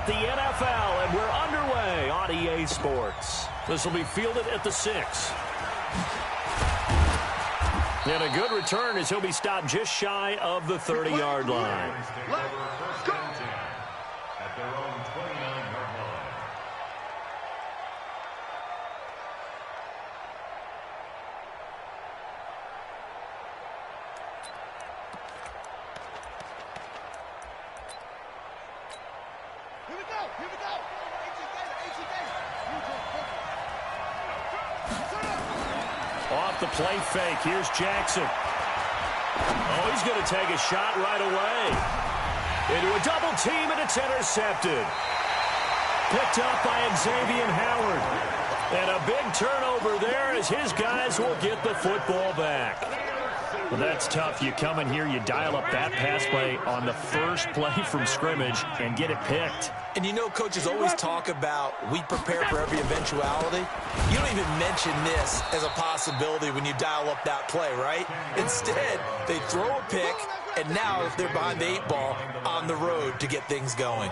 the NFL, and we're underway on EA Sports. This will be fielded at the 6. And a good return as he'll be stopped just shy of the 30-yard line. Let's go. At their own 29-yard line. Here we go. 18 Off the play fake, here's Jackson. Oh, he's going to take a shot right away. Into a double team, and it's intercepted. Picked up by Xavier Howard. And a big turnover there as his guys will get the football back. Well, that's tough. You come in here, you dial up that pass play on the first play from scrimmage and get it picked. And you know, coaches always talk about we prepare for every eventuality. You don't even mention this as a possibility when you dial up that play, right? Instead, they throw a pick, and now if they're behind the 8 ball, on the road to get things going.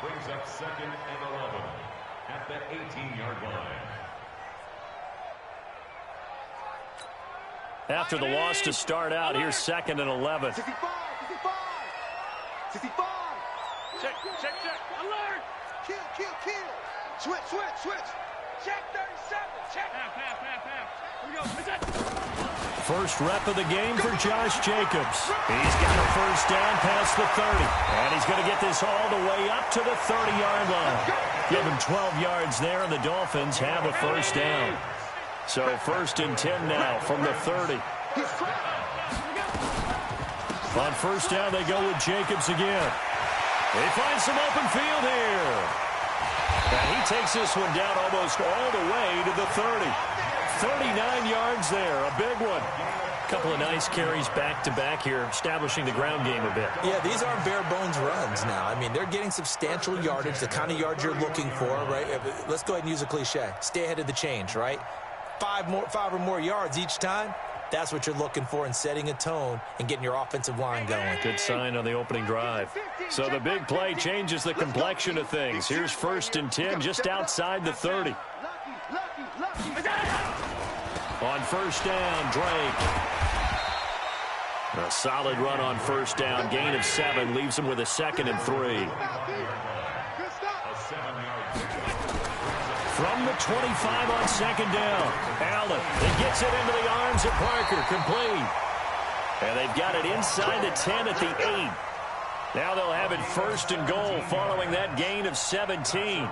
Brings up 2nd and 11 at the 18-yard line. After the loss to start out, here's 2nd and 11. 65. Check. Alert. Kill. Switch. Check 37. Check. Half. Here we go. First rep of the game for Josh Jacobs. He's got a first down past the 30. And he's going to get this all the way up to the 30-yard line. Give him 12 yards there, and the Dolphins have a first down. So 1st and 10 now from the 30. On first down, they go with Jacobs again. They find some open field here. And he takes this one down almost all the way to the 30. 39 yards there, a big one. A couple of nice carries back-to-back here, establishing the ground game a bit. Yeah, these aren't bare-bones runs now. I mean, they're getting substantial yardage, the kind of yards you're looking for, right? Let's go ahead and use a cliche. Stay ahead of the change, right? 5 or more yards each time. That's what you're looking for in setting a tone and getting your offensive line going. Good sign on the opening drive. So the big play changes the complexion of things. Here's 1st and 10 just outside the 30. On first down, Drake. A solid run on first down. Gain of 7 leaves him with a 2nd and 3. From the 25 on 2nd down. Allen, it gets it into the arms of Parker. Complete. And they've got it inside the 10 at the 8. Now they'll have it 1st and goal following that gain of 17.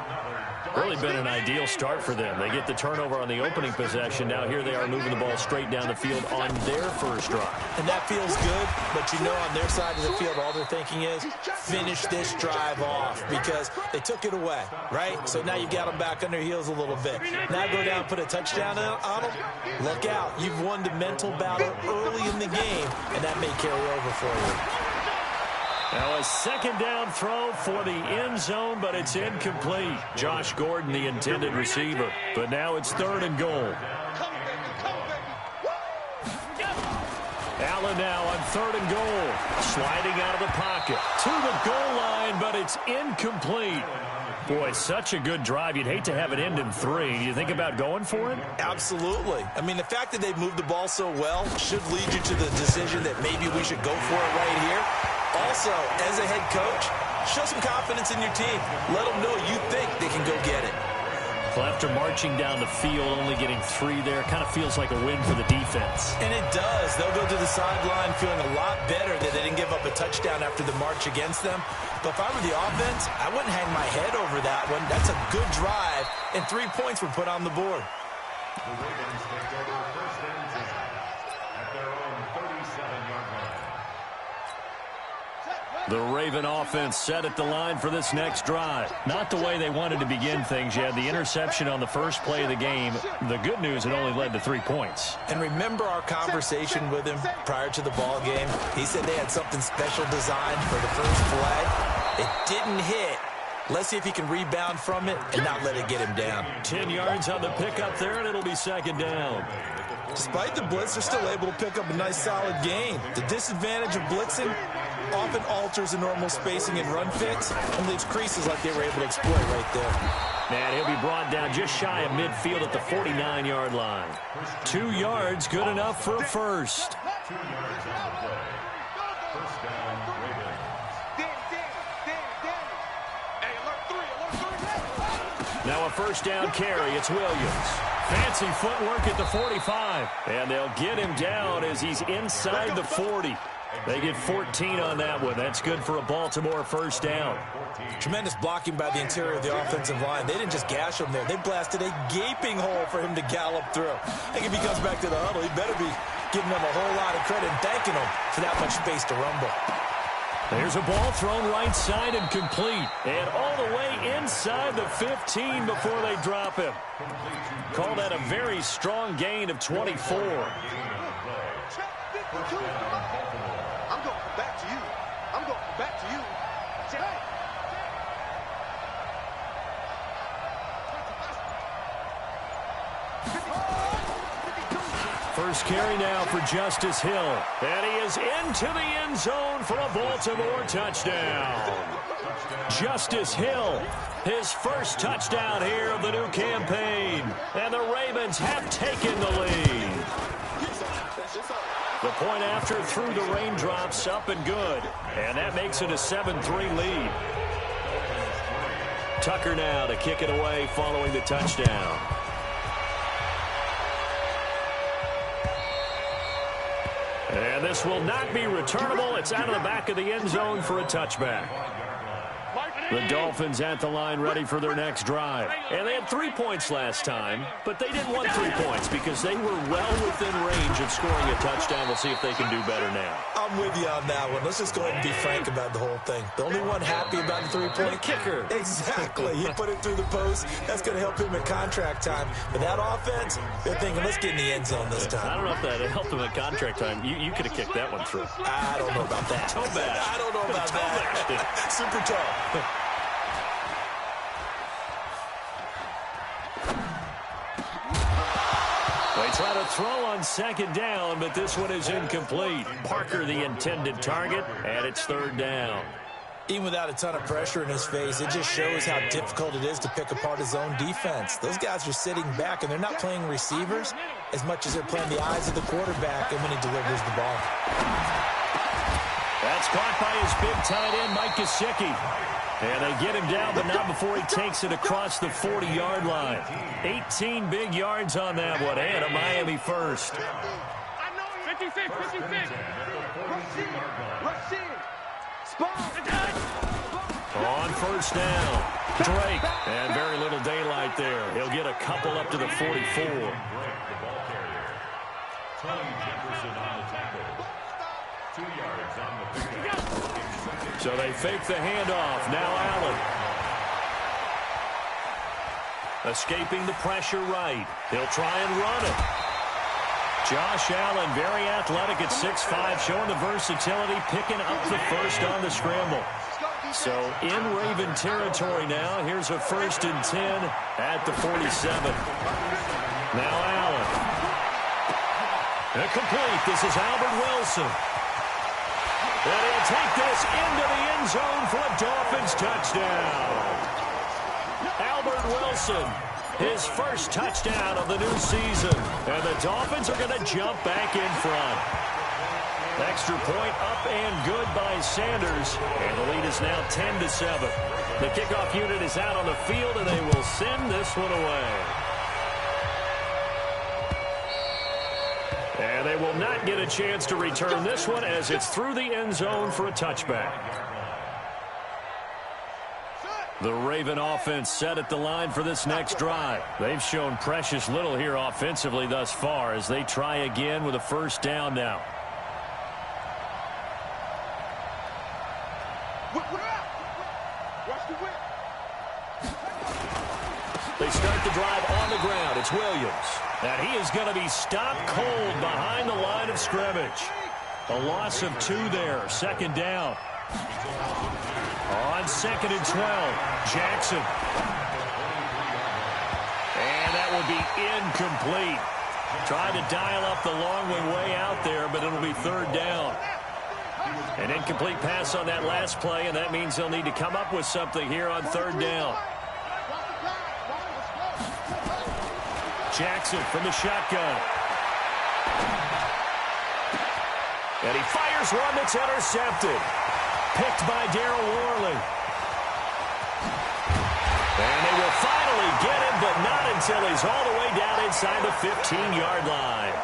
Really been an ideal start for them. They get the turnover on the opening possession. Now here they are moving the ball straight down the field on their first drive. And that feels good, but you know on their side of the field, all they're thinking is finish this drive off because they took it away, right? So now you've got them back on their heels a little bit. Now go down and put a touchdown on them. Look out. You've won the mental battle early in the game, and that may carry over for you. Now a 2nd down throw for the end zone, but it's incomplete. Josh Gordon, the intended receiver. But now it's 3rd and goal. Allen now on 3rd and goal. Sliding out of the pocket to the goal line, but it's incomplete. Boy, such a good drive. You'd hate to have it end in 3. Do you think about going for it? Absolutely. I mean, the fact that they've moved the ball so well should lead you to the decision that maybe we should go for it right here. Also, as a head coach, show some confidence in your team. Let them know you think they can go get it. Well, after marching down the field, only getting 3 there, kind of feels like a win for the defense. And it does. They'll go to the sideline feeling a lot better that they didn't give up a touchdown after the march against them. But if I were the offense, I wouldn't hang my head over that one. That's a good drive, and 3 points were put on the board. The Ravens take over 1st and 10 at their own 37-yard line. The Raven offense set at the line for this next drive. Not the way they wanted to begin things. You had the interception on the first play of the game. The good news, it only led to 3 points. And remember our conversation with him prior to the ball game? He said they had something special designed for the first play. It didn't hit. Let's see if he can rebound from it and not let it get him down. 10 yards on the pickup there, and it'll be 2nd down. Despite the blitz, they're still able to pick up a nice solid gain. The disadvantage of blitzing, often alters the normal spacing and run fits and leaves creases like they were able to exploit right there. And he'll be brought down just shy of midfield at the 49-yard line. 2 yards, good enough for a first. 2 yards on the play. First down, Ravens. Hey, alert 3. Now a first down carry. It's Williams. Fancy footwork at the 45. And they'll get him down as he's inside the 40. They get 14 on that one. That's good for a Baltimore first down. Tremendous blocking by the interior of the offensive line. They didn't just gash him there. They blasted a gaping hole for him to gallop through. I think if he comes back to the huddle, he better be giving them a whole lot of credit and thanking them for that much space to rumble. There's a ball thrown right side and complete. And all the way inside the 15 before they drop him. Call that a very strong gain of 24. Check 52. I'm going back to you. I'm going back to you. Check. First carry now for Justice Hill. And he is into the end zone for a Baltimore touchdown. Justice Hill, his first touchdown here of the new campaign. And the Ravens have taken the lead. The point after through the raindrops, up and good. And that makes it a 7-3 lead. Tucker now to kick it away following the touchdown. And this will not be returnable. It's out of the back of the end zone for a touchback. The Dolphins at the line ready for their next drive. And they had 3 points last time, but they didn't want 3 points because they were well within range of scoring a touchdown. We'll see if they can do better now. I'm with you on that one. Let's just go ahead and be frank about the whole thing. The only one happy about the 3-point kicker. Exactly. He put it through the post. That's going to help him in contract time. But that offense, they're thinking, let's get in the end zone this time. I don't know if that helped him at contract time. You could have kicked that one through. I don't know about that. Toe bash. I don't know about that. Super toe. They try to throw on second down, but this one is incomplete. Parker the intended target, and it's third down. Even without a ton of pressure in his face, it just shows how difficult it is to pick apart his own defense. Those guys are sitting back, and they're not playing receivers as much as they're playing the eyes of the quarterback and when he delivers the ball. That's caught by his big tight end, Mike Gesicki. And they get him down, but not before he takes it across the 40-yard line. 18 big yards on that one, and a Miami first. 56. Rush in. Spot. On first down, Drake. And very little daylight there. He'll get a couple up to the 44. Tony Jefferson on the tackle. 2 yards on the pickup. So they fake the handoff. Now Allen. Escaping the pressure right. He'll try and run it. Josh Allen, very athletic at 6'5", showing the versatility, picking up the first on the scramble. So in Raven territory now. Here's a 1st and 10 at the 47. Now Allen. Incomplete. This is Albert Wilson. And he'll take this into the end zone for a Dolphins touchdown. Albert Wilson, his first touchdown of the new season. And the Dolphins are going to jump back in front. Extra point up and good by Sanders. And the lead is now 10-7. The kickoff unit is out on the field, and they will send this one away. And they will not get a chance to return this one as it's through the end zone for a touchback. The Raven offense set at the line for this next drive. They've shown precious little here offensively thus far as they try again with a first down now. They start the drive on the ground. It's Williams. And he is going to be stopped cold behind the line of scrimmage. A loss of 2 there. Second down. On 2nd and 12, Jackson. And that will be incomplete. Tried to dial up the long way out there, but it'll be 3rd down. An incomplete pass on that last play, and that means they'll need to come up with something here on third down. Jackson from the shotgun. And he fires one that's intercepted. Picked by Darryl Worley. And they will finally get him, but not until he's all the way down inside the 15-yard line.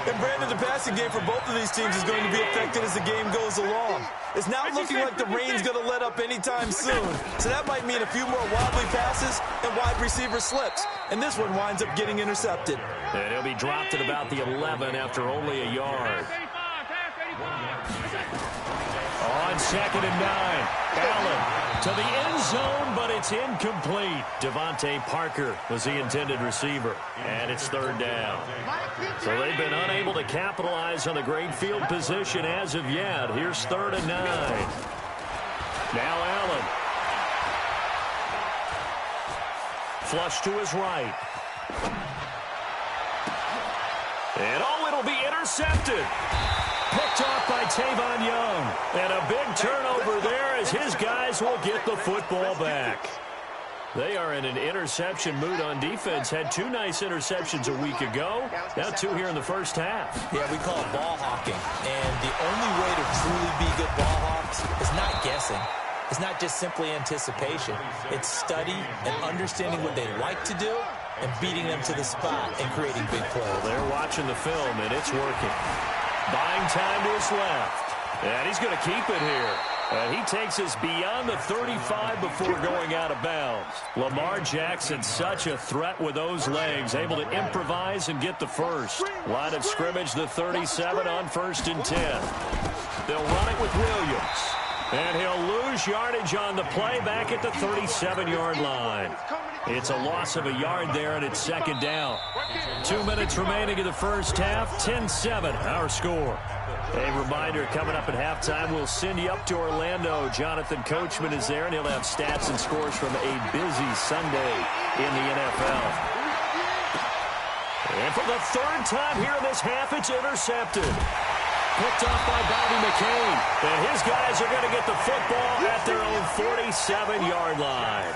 And Brandon, the passing game for both of these teams is going to be affected as the game goes along. It's not looking like the rain's going to let up anytime soon. So that might mean a few more wobbly passes and wide receiver slips. And this one winds up getting intercepted. And he'll be dropped at about the 11 after only a yard. On 2nd and 9, Allen to the end zone, but it's incomplete. Devontae Parker was the intended receiver, and it's third down. So they've been unable to capitalize on the great field position as of yet. Here's 3rd and 9. Now Allen. Flush to his right. And it'll be intercepted. Picked off by Tavon Young. And a big turnover there as his guys will get the football back. They are in an interception mood on defense. Had 2 nice interceptions a week ago. Now 2 here in the first half. Yeah, we call it ball hawking. And the only way to truly be good ball hawks is not guessing. It's not just simply anticipation. It's study and understanding what they like to do and beating them to the spot and creating big plays. Well, they're watching the film, and it's working. Buying time to his left. And he's going to keep it here. And he takes us beyond the 35 before going out of bounds. Lamar Jackson, such a threat with those legs, able to improvise and get the first. Line of scrimmage, the 37 on 1st and 10. They'll run it with Williams. And he'll lose yardage on the play back at the 37-yard line. It's a loss of a yard there, and it's 2nd down. 2 minutes remaining in the first half. 10-7, our score. A reminder, coming up at halftime, we'll send you up to Orlando. Jonathan Coachman is there, and he'll have stats and scores from a busy Sunday in the NFL. And for the 3rd time here in this half, it's intercepted. Picked off by Bobby McCain. And his guys are going to get the football at their own 47-yard line.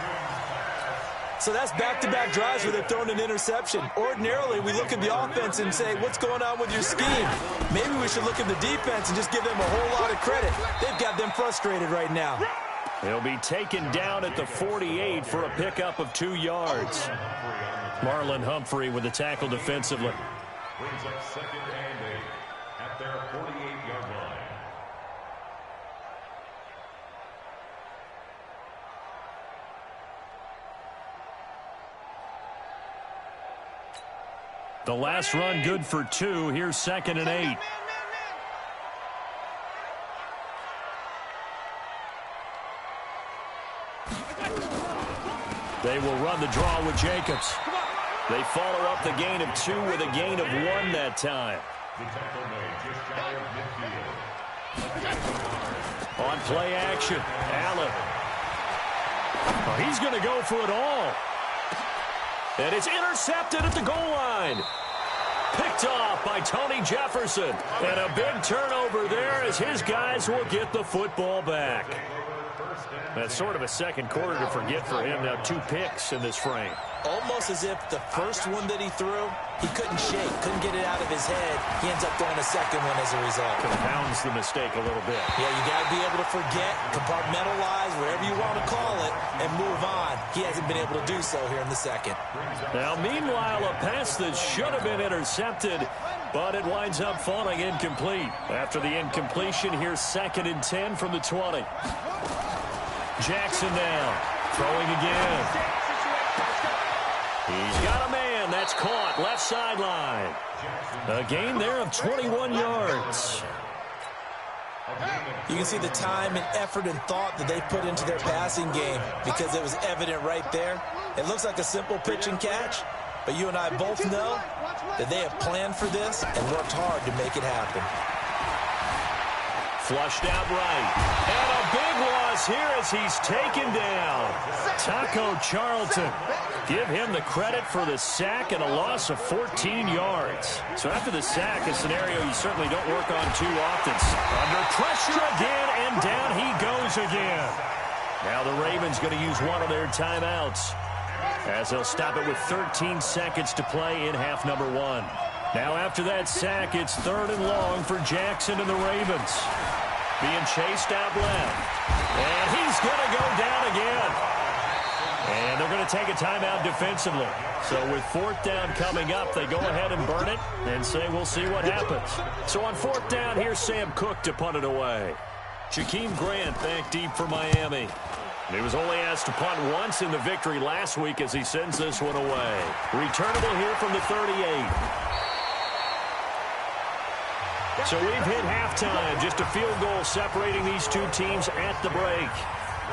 So that's back-to-back drives where they're throwing an interception. Ordinarily, we look at the offense and say, what's going on with your scheme? Maybe we should look at the defense and just give them a whole lot of credit. They've got them frustrated right now. He'll be taken down at the 48 for a pickup of 2 yards. Marlon Humphrey with the tackle defensively. Brings up 2nd and 8 at their 48-yard line. The last run good for 2. Here's 2nd and 8. They will run the draw with Jacobs. They follow up the gain of 2 with a gain of 1 that time. On play action, Allen. Oh, he's going to go for it all. And it's intercepted at the goal line. Picked off by Tony Jefferson. And a big turnover there as his guys will get the football back. That's sort of a second quarter to forget for him. Now 2 picks in this frame. Almost as if the first one that he threw, he couldn't shake, couldn't get it out of his head. He ends up throwing a second one as a result. Compounds the mistake a little bit. Yeah, you got to be able to forget, compartmentalize, whatever you want to call it, and move on. He hasn't been able to do so here in the second. Now, meanwhile, a pass that should have been intercepted, but it winds up falling incomplete. After the incompletion, here's 2nd and 10 from the 20. Jackson now, throwing again. He's got a man. That's caught. Left sideline. A gain there of 21 yards. You can see the time and effort and thought that they put into their passing game because it was evident right there. It looks like a simple pitch and catch, but you and I both know that they have planned for this and worked hard to make it happen. Flushed out right. And a big loss here as he's taken down. Taco Charlton. Give him the credit for the sack and a loss of 14 yards. So after the sack, a scenario you certainly don't work on too often. Under pressure again, and down he goes again. Now the Ravens going to use one of their timeouts, as they'll stop it with 13 seconds to play in half number one. Now after that sack, it's 3rd and long for Jackson and the Ravens. Being chased out left. And he's going to go down again. And they're going to take a timeout defensively. So with 4th down coming up, they go ahead and burn it and say we'll see what happens. So on 4th down, here's Sam Cook to punt it away. Jakeem Grant back deep for Miami. He was only asked to punt once in the victory last week as he sends this one away. Returnable here from the 38. So we've hit halftime. Just a field goal separating these two teams at the break.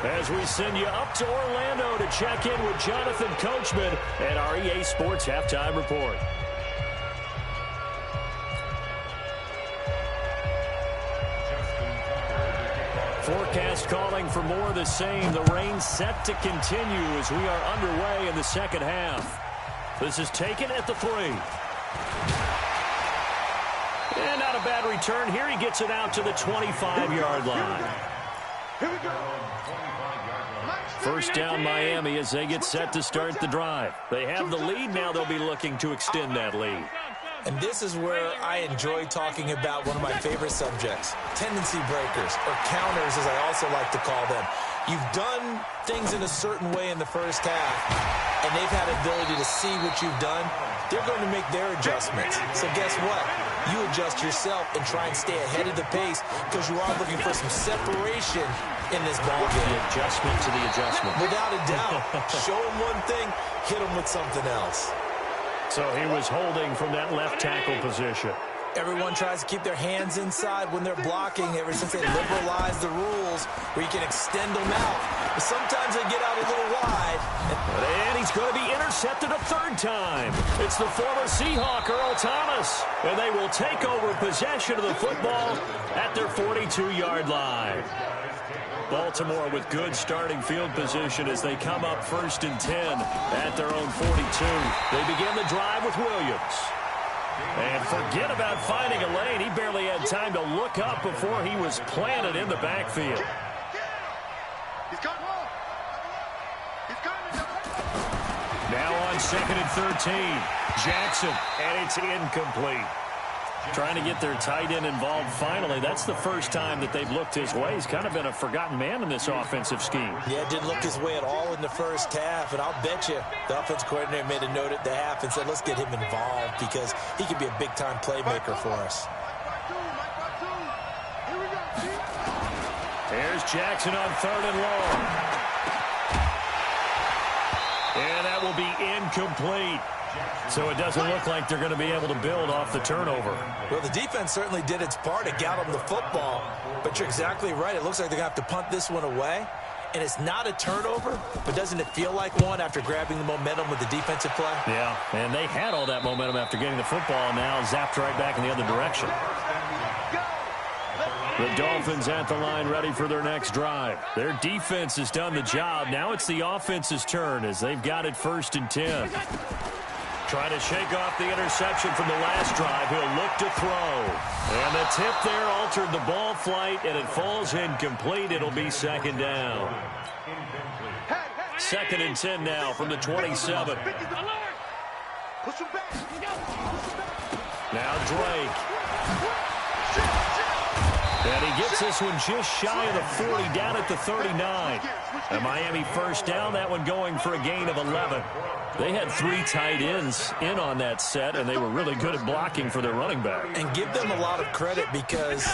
As we send you up to Orlando to check in with Jonathan Coachman at our EA Sports Halftime Report. Forecast calling for more of the same. The rain set to continue as we are underway in the second half. This is taken at the 3. And not a bad return here. He gets it out to the 25-yard line. Here we go. First down Miami as they get set to start the drive. They have the lead. Now they'll be looking to extend that lead. And this is where I enjoy talking about one of my favorite subjects, tendency breakers, or counters as I also like to call them. You've done things in a certain way in the first half, and they've had the ability to see what you've done. They're going to make their adjustments. So guess what? You adjust yourself and try and stay ahead of the pace because you are looking for some separation in this ball game. The adjustment to the adjustment. Without a doubt. Show them one thing, hit them with something else. So he was holding from that left tackle position. Everyone tries to keep their hands inside when they're blocking ever since they liberalized the rules where you can extend them out. But sometimes they get out a little wide. And he's going to be intercepted a 3rd time. It's the former Seahawk, Earl Thomas. And they will take over possession of the football at their 42-yard line. Baltimore with good starting field position as they come up 1st and 10 at their own 42. They begin the drive with Williams. And forget about finding a lane. He barely had time to look up before he was planted in the backfield. He's coming. Now on 2nd and 13, Jackson, and it's incomplete. Trying to get their tight end involved finally. That's the first time that they've looked his way. He's kind of been a forgotten man in this offensive scheme. Yeah, didn't look his way at all in the first half. And I'll bet you the offense coordinator made a note at the half and said, let's get him involved because he could be a big-time playmaker for us. Here's Jackson on 3rd and long. And that will be incomplete. So it doesn't look like they're going to be able to build off the turnover. Well, the defense certainly did its part to get them the football. But you're exactly right. It looks like they're going to have to punt this one away. And it's not a turnover, but doesn't it feel like one after grabbing the momentum with the defensive play? Yeah, and they had all that momentum after getting the football, and now zapped right back in the other direction. The Dolphins at the line ready for their next drive. Their defense has done the job. Now it's the offense's turn as they've got it 1st and 10. Trying to shake off the interception from the last drive. He'll look to throw. And the tip there altered the ball flight, and it falls incomplete. It'll be 2nd down. 2nd and 10 now from the 27. Now Drake. And he gets this one just shy of the 40, down at the 39. A Miami first down, that one going for a gain of 11. They had 3 tight ends in on that set, and they were really good at blocking for their running back. And give them a lot of credit because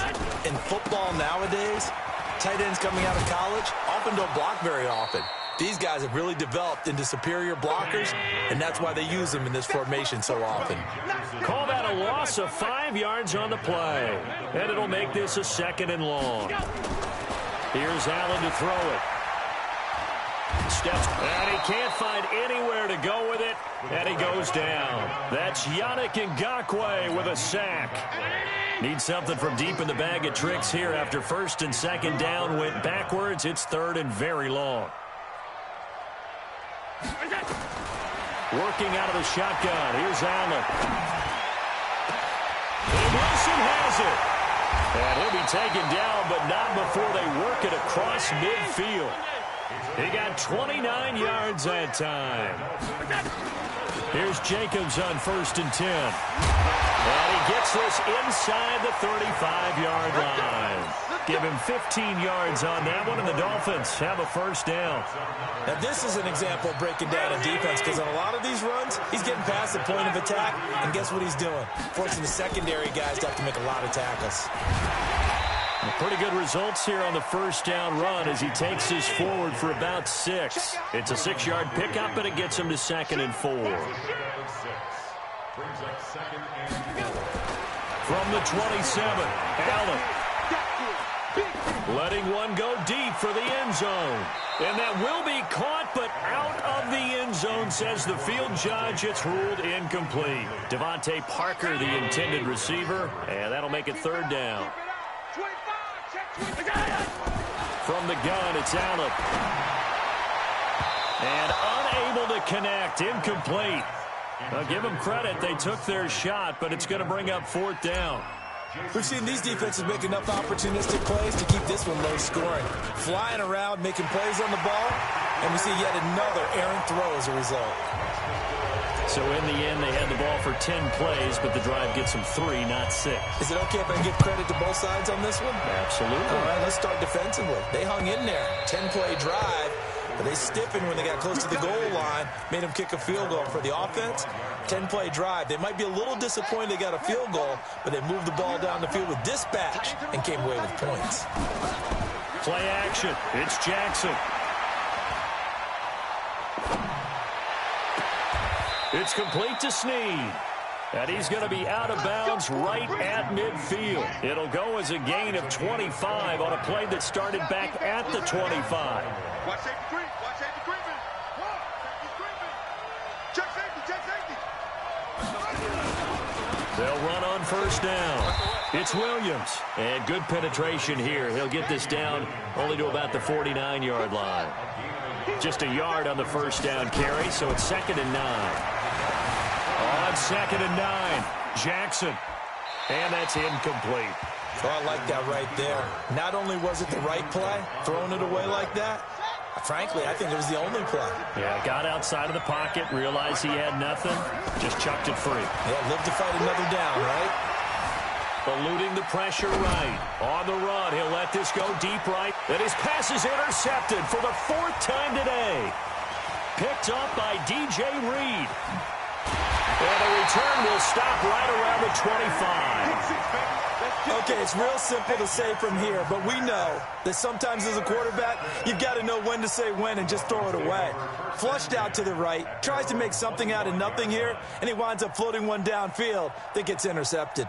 in football nowadays, tight ends coming out of college often don't block very often. These guys have really developed into superior blockers, and that's why they use them in this formation so often. Call that a loss of 5 yards on the play. And it'll make this a 2nd and long. Here's Allen to throw it. Steps, and he can't find anywhere to go with it, and he goes down. That's Yannick Ngakoue with a sack. Need something from deep in the bag of tricks here after first and second down went backwards. It's third and very long. Working out of the shotgun. Here's Allen. And Wilson has it. And he'll be taken down, but not before they work it across midfield. He got 29 yards that time. Here's Jacobs on first and 10. And he gets this inside the 35-yard line. Give him 15 yards on that one, and the Dolphins have a first down. Now, this is an example of breaking down a defense, because on a lot of these runs, he's getting past the point of attack, and guess what he's doing? Forcing the secondary guys to have to make a lot of tackles. Pretty good results here on the first down run as he takes this forward for about 6. It's a 6-yard pickup, and it gets him to 2nd and 4. From the 27, Allen. Letting one go deep for the end zone. And that will be caught, but out of the end zone, says the field judge. It's ruled incomplete. Devontae Parker, the intended receiver, and that'll make it third down. From the gun, it's Allen. And unable to connect, incomplete. I'll give them credit. They took their shot, but it's going to bring up fourth down. We've seen these defenses make enough opportunistic plays to keep this one low scoring. Flying around, making plays on the ball, and we see yet another errant throw as a result. So in the end, they had the ball for 10 plays, but the drive gets them 3, not 6. Is it okay if I give credit to both sides on this one? Absolutely. All right, let's start defensively. They hung in there. 10-play drive, but they stiffened when they got close to the goal line, made them kick a field goal. For the offense, 10-play drive. They might be a little disappointed they got a field goal, but they moved the ball down the field with dispatch and came away with points. Play action. It's Jackson. It's complete to Snead. And he's going to be out of bounds right at midfield. It'll go as a gain of 25 on a play that started back at the 25. Watch safety creep. Watch safety creeping. Safety creeping. Check safety. They'll run on first down. It's Williams. And good penetration here. He'll get this down only to about the 49-yard line. Just a yard on the first down carry, so it's 2nd and 9. On 2nd and 9, Jackson. And that's incomplete. Oh, I like that right there. Not only was it the right play, throwing it away like that, frankly, I think it was the only play. Yeah, got outside of the pocket, realized he had nothing, just chucked it free. Yeah, live to fight another down, right? Eluding the pressure right. On the run, he'll let this go deep right. And his pass is intercepted for the 4th time today. Picked up by DJ Reed. And the return will stop right around the 25. Okay, it's real simple to say from here, but we know that sometimes as a quarterback, you've got to know when to say when and just throw it away. Flushed out to the right, tries to make something out of nothing here, and he winds up floating one downfield that gets intercepted.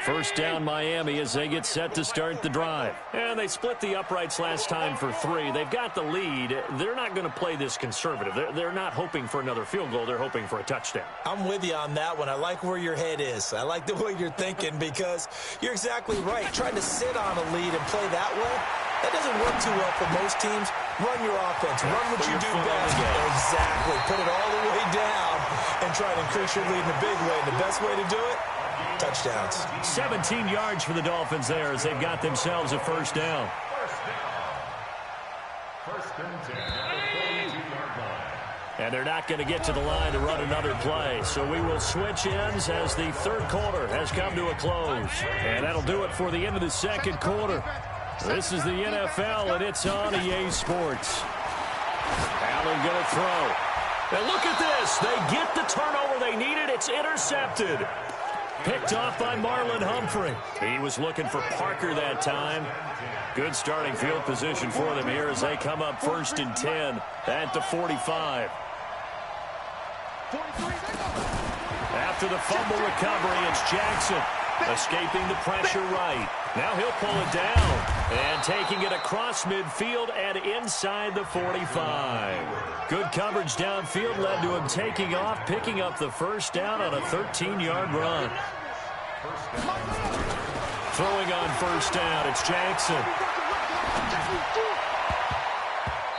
First down Miami as they get set to start the drive. And they split the uprights last time for 3. They've got the lead. They're not going to play this conservative. They're not hoping for another field goal. They're hoping for a touchdown. I'm with you on that one. I like where your head is. I like the way you're thinking because you're exactly right. Trying to sit on a lead and play that way, that doesn't work too well for most teams. Run your offense. Run what you do best. Exactly. Put it all the way down and try to increase your lead in a big way. And the best way to do it, touchdowns. 17 yards for the Dolphins there as they've got themselves a first down. First and 10 at the 42-yard line. And they're not going to get to the line to run another play. So we will switch ends as the third quarter has come to a close. And that'll do it for the end of the second quarter. This is the NFL, and it's on EA Sports. Allen going to throw. And look at this. They get the turnover they needed. It's intercepted. Picked off by Marlon Humphrey. He was looking for Parker that time. Good starting field position for them here as they come up first and 10 at the 45. After the fumble recovery, it's Jackson escaping the pressure right. Now he'll pull it down. And taking it across midfield and inside the 45. Good coverage downfield led to him taking off, picking up the first down on a 13-yard run. Throwing on first down, it's Jackson.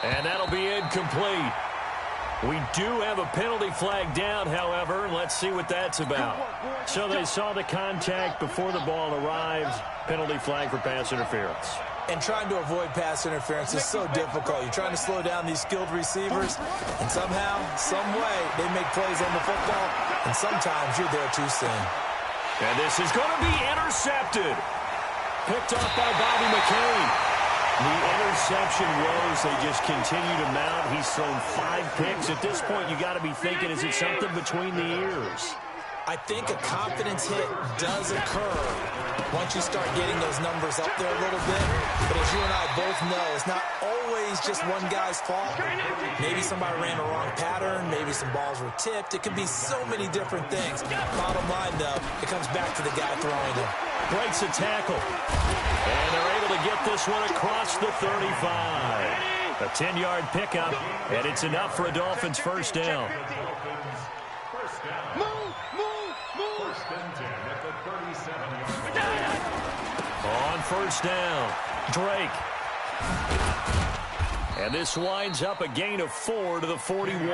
And that'll be incomplete. We do have a penalty flag down, however. Let's see what that's about. So they saw the contact before the ball arrived. Penalty flag for pass interference. And trying to avoid pass interference is so difficult. You're trying to slow down these skilled receivers, and somehow, some way, they make plays on the football, and sometimes you're there too soon. And this is going to be intercepted. Picked up by Bobby McCain. The interception woes, they just continue to mount. He's thrown 5 picks. At this point, you got to be thinking, is it something between the ears? I think a confidence hit does occur once you start getting those numbers up there a little bit. But as you and I both know, it's not always just one guy's fault. Maybe somebody ran the wrong pattern. Maybe some balls were tipped. It could be so many different things. Bottom line, though, it comes back to the guy throwing them. Breaks a tackle. And they're able to get this one across the 35. A 10-yard pickup, and it's enough for a Dolphins first down. On first down, Drake. And this winds up a gain of 4 to the 41.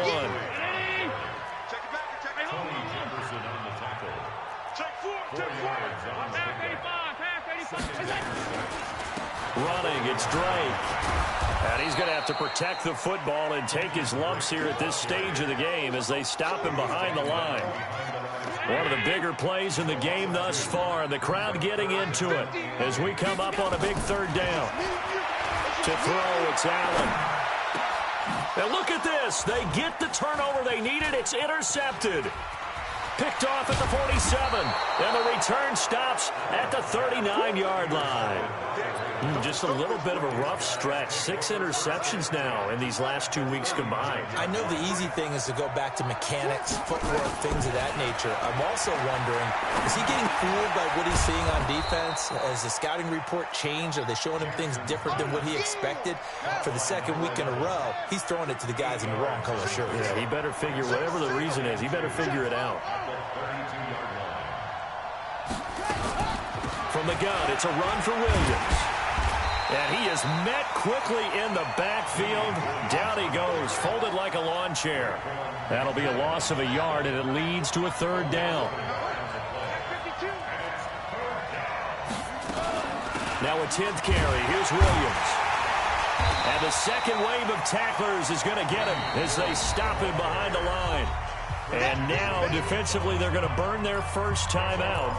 Running, it's Drake. And he's going to have to protect the football and take his lumps here at this stage of the game as they stop him behind the line. One of the bigger plays in the game thus far. The crowd getting into it as we come up on a big third down. To throw, it's Allen. Now look at this. They get the turnover they needed. It's intercepted. Picked off at the 47. And the return stops at the 39-yard line. Just a little bit of a rough stretch. 6 interceptions now in these last 2 weeks combined. I know the easy thing is to go back to mechanics, footwork, things of that nature. I'm also wondering, is he getting fooled by what he's seeing on defense? Has the scouting report changed? Are they showing him things different than what he expected? For the second week in a row, he's throwing it to the guys in the wrong color shirts. Yeah, he better figure, whatever the reason is, he better figure it out. From the gun, it's a run for Williams. And he is met quickly in the backfield. Down he goes, folded like a lawn chair. That'll be a loss of a yard, and it leads to a third down. Now a 10th carry. Here's Williams. And the second wave of tacklers is going to get him as they stop him behind the line. And now, defensively, they're going to burn their first time out.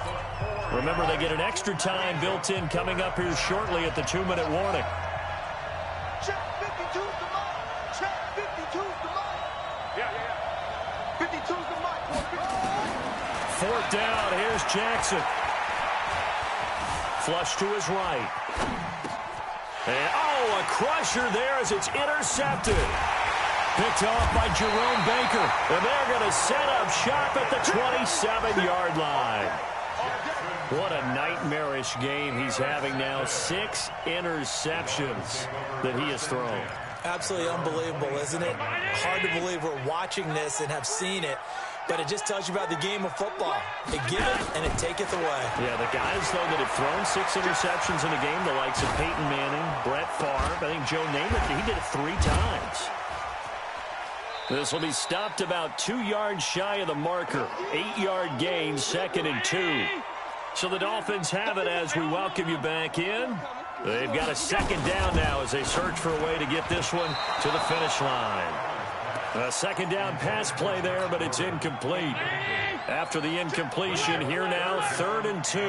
Remember, they get an extra time built in coming up here shortly at the 2-minute warning. Check 52's the mark. Check 52's the mark. Yeah. 52's the mark. 4th down. Here's Jackson. Flush to his right. And, a crusher there as it's intercepted. Picked off by Jerome Baker. And they're going to set up shop at the 27-yard line. What a nightmarish game he's having now. 6 interceptions that he has thrown. Absolutely unbelievable, isn't it? Hard to believe we're watching this and have seen it, but it just tells you about the game of football. It giveth and it taketh away. Yeah, the guys, though, that have thrown 6 interceptions in a game, the likes of Peyton Manning, Brett Favre, I think Joe Namath, he did it 3 times. This will be stopped about 2 yards shy of the marker. 8-yard gain, 2nd and 2. So the Dolphins have it as we welcome you back in. They've got a 2nd down now as they search for a way to get this one to the finish line. A 2nd down pass play there, but it's incomplete. After the incompletion, here now, 3rd and 2.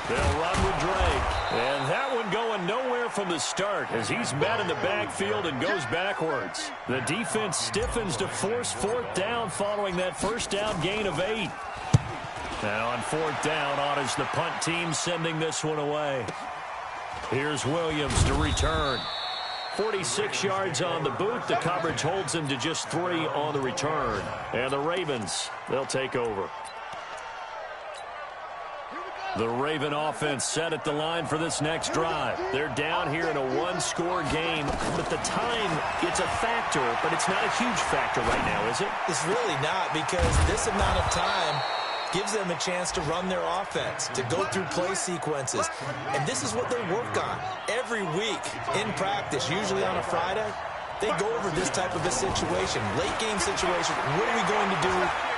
They'll run with Drake. And that one going nowhere from the start as he's met in the backfield and goes backwards. The defense stiffens to force 4th down following that first down gain of 8. Now on 4th down, honors the punt team, sending this one away. Here's Williams to return. 46 yards on the boot. The coverage holds him to just 3 on the return. And the Ravens, they'll take over. The Raven offense set at the line for this next drive. They're down here in a one-score game, but the time, it's a factor, but it's not a huge factor right now, is it? It's really not, because this amount of time gives them a chance to run their offense, to go through play sequences. And this is what they work on every week in practice, usually on a Friday. They go over this type of a situation, late game situation. What are we going to do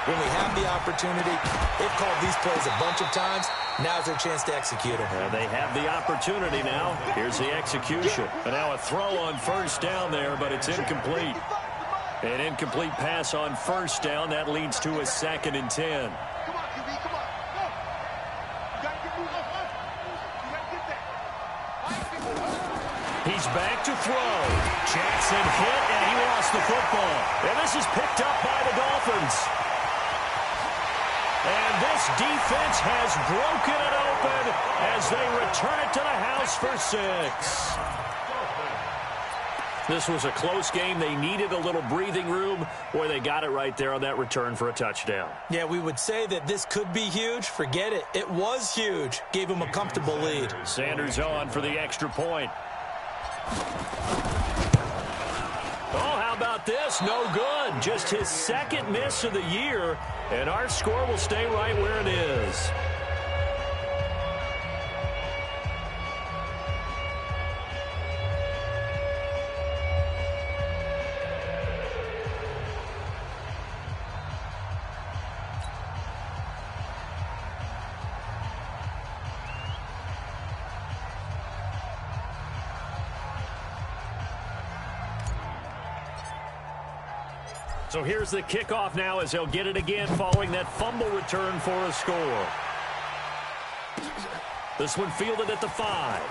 when we have the opportunity? They've called these plays a bunch of times. Now's their chance to execute them. They have the opportunity now. Here's the execution. And now a throw on first down there, but it's incomplete. An incomplete pass on first down. That leads to a 2nd and 10. Come on, QB, come on. Go. You got to get moving. You got to get that. He's back to throw. Jackson hit, and he lost the football. And this is picked up by the Dolphins. And this defense has broken it open as they return it to the house for 6. This was a close game. They needed a little breathing room. Boy, they got it right there on that return for a touchdown. Yeah, we would say that this could be huge. Forget it. It was huge. Gave them a comfortable lead. Sanders on for the extra point. Oh, how about this? No good. Just his 2nd miss of the year, and our score will stay right where it is. So here's the kickoff now as they'll get it again following that fumble return for a score. This one fielded at the 5.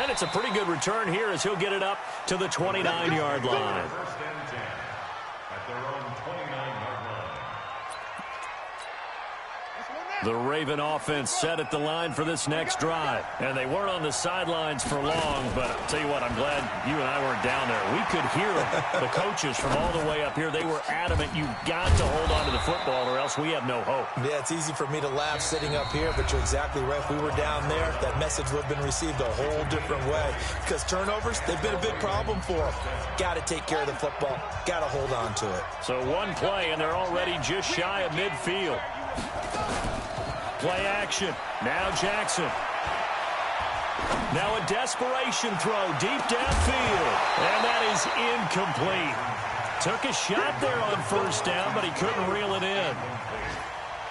And it's a pretty good return here as he'll get it up to the 29-yard line. First and 10 at their own 29-yard line. The Raven offense set at the line for this next drive. And they weren't on the sidelines for long, but I'll tell you what, I'm glad you and I weren't down there. We could hear the coaches from all the way up here. They were adamant, you've got to hold on to the football or else we have no hope. Yeah, it's easy for me to laugh sitting up here, but you're exactly right. If we were down there, that message would have been received a whole different way. Because turnovers, they've been a big problem for them. Got to take care of the football. Got to hold on to it. So one play, and they're already just shy of midfield. Play action. Now Jackson. Now a desperation throw deep downfield. And that is incomplete. Took a shot there on first down, but he couldn't reel it in.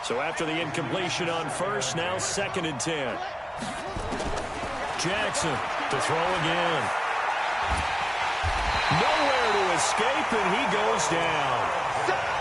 So after the incompletion on first, now 2nd and 10. Jackson to throw again. Nowhere to escape, and he goes down.